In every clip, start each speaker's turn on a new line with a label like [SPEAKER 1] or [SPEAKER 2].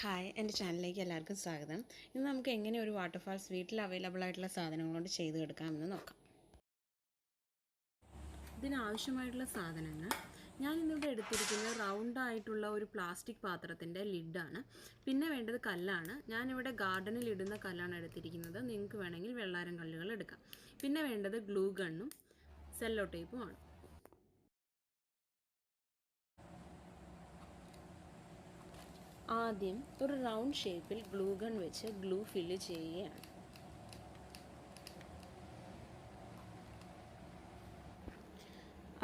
[SPEAKER 1] Hi, എൻ്റെ ചാനലിലേക്ക് എല്ലാവർക്കും സ്വാഗതം. ഇന്ന് നമുക്ക് എങ്ങനെ ഒരു വാട്ടർഫാൾസ് വീട്ടിൽ അവൈലബിൾ ആയിട്ടുള്ള സാധനങ്ങൾ കൊണ്ട് ചെയ്തെടുക്കാമെന്ന് നോക്കാം. ഇതിനാവശ്യമായിട്ടുള്ള സാധനങ്ങൾ ഞാനിന്നിവിടെ എടുത്തിരിക്കുന്നത് റൗണ്ടായിട്ടുള്ള ഒരു പ്ലാസ്റ്റിക് പാത്രത്തിൻ്റെ ലിഡാണ്. പിന്നെ വേണ്ടത് കല്ലാണ്. ഞാനിവിടെ ഗാർഡനിൽ ഇടുന്ന കല്ലാണ് എടുത്തിരിക്കുന്നത്. നിങ്ങൾക്ക് വേണമെങ്കിൽ വെള്ളാരം കല്ലുകൾ എടുക്കാം. പിന്നെ വേണ്ടത് ഗ്ലൂ ഗണ്ണും സെല്ലോ ടേപ്പുമാണ്. ആദ്യം ഒരു റൗണ്ട് ഷേപ്പിൽ ഗ്ലൂ ഗൺ വെച്ച് ഗ്ലൂ ഫില്ല് ചെയ്യുകയാണ്.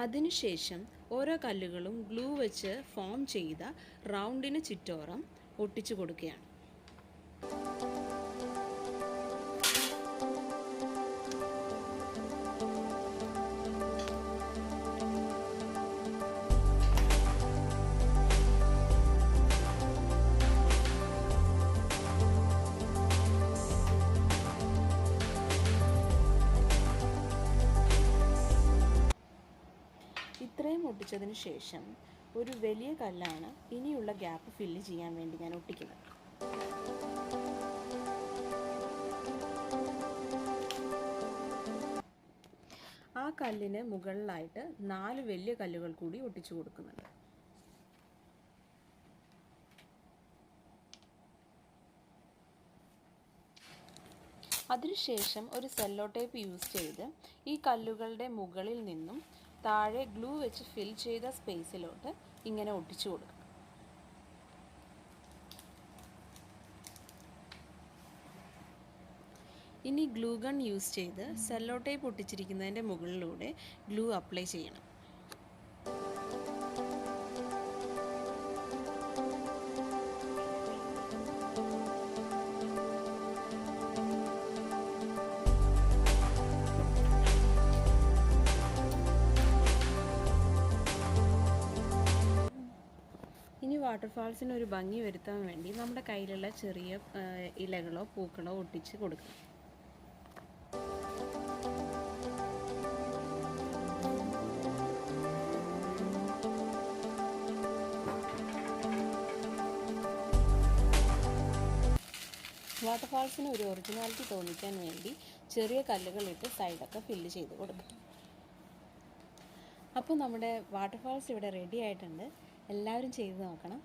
[SPEAKER 1] അതിനുശേഷം ഓരോ കല്ലുകളും ഗ്ലൂ വെച്ച് ഫോം ചെയ്ത റൗണ്ടിന് ചുറ്റോറം ഒട്ടിച്ചു കൊടുക്കുകയാണ്. ഇത്രയും ഒട്ടിച്ചതിന് ശേഷം ഒരു വലിയ കല്ലാണ് ഇനിയുള്ള ഗ്യാപ്പ് ഫില്ല് ചെയ്യാൻ വേണ്ടി ഞാൻ ഒട്ടിക്കുന്നത്. ആ കല്ലിന് മുകളിലായിട്ട് 4 വലിയ കല്ലുകൾ കൂടി ഒട്ടിച്ചു കൊടുക്കുന്നുണ്ട്. അതിനുശേഷം ഒരു സെല്ലോ ടേപ്പ് യൂസ് ചെയ്ത് ഈ കല്ലുകളുടെ മുകളിൽ നിന്നും താഴെ ഗ്ലൂ വെച്ച് ഫിൽ ചെയ്ത സ്പേസിലോട്ട് ഇങ്ങനെ ഒട്ടിച്ചു കൊടുക്കുക. ഇനി ഗ്ലൂ ഗൺ യൂസ് ചെയ്ത് സെല്ലോ ടേപ്പ് ഒട്ടിച്ചിരിക്കുന്നതിൻ്റെ മുകളിലൂടെ ഗ്ലൂ അപ്ലൈ ചെയ്യണം. ഇനി വാട്ടർഫാൾസിന് ഒരു ഭംഗി വരുത്താൻ വേണ്ടി നമ്മുടെ കയ്യിലുള്ള ചെറിയ ഇലകളോ പൂക്കളോ ഒട്ടിച്ച് കൊടുക്കണം. വാട്ടർഫാൾസിന് ഒരു ഒറിജിനാലിറ്റി തോന്നിക്കാൻ വേണ്ടി ചെറിയ കല്ലുകളിട്ട് സൈഡൊക്കെ ഫില്ല് ചെയ്ത് കൊടുക്കും. അപ്പോൾ നമ്മുടെ വാട്ടർഫാൾസ് ഇവിടെ റെഡി ആയിട്ടുണ്ട്. എല്ലാവരും ചെയ്ത് നോക്കണം.